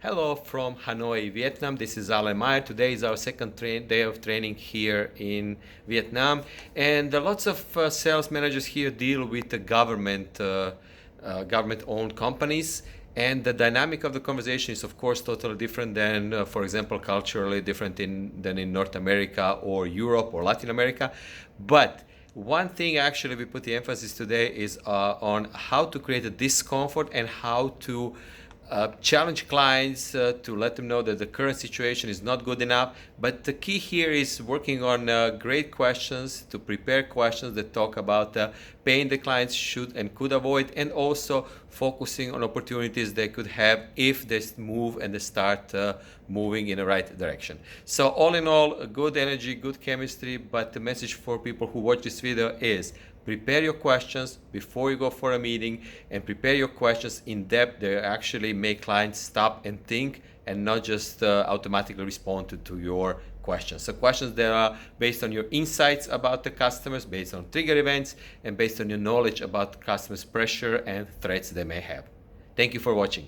Hello from Hanoi, Vietnam. This is Alan Meyer. Today is our second day of training here in Vietnam. And lots of sales managers here deal with the government-owned companies. And the dynamic of the conversation is, of course, totally different than, for example, culturally different than in North America or Europe or Latin America. But one thing actually we put the emphasis today is on how to create a discomfort and how to challenge clients to let them know that the current situation is not good enough. But the key here is working on great questions, to prepare questions that talk about pain the clients should and could avoid, and also focusing on opportunities they could have if they move and they start moving in the right direction. So all in all, good energy, good chemistry, but the message for people who watch this video is prepare your questions before you go for a meeting, and prepare your questions in depth that actually make clients stop and think and not just automatically respond to your questions. So questions that are based on your insights about the customers, based on trigger events, and based on your knowledge about customers' pressure and threats they may have. Thank you for watching.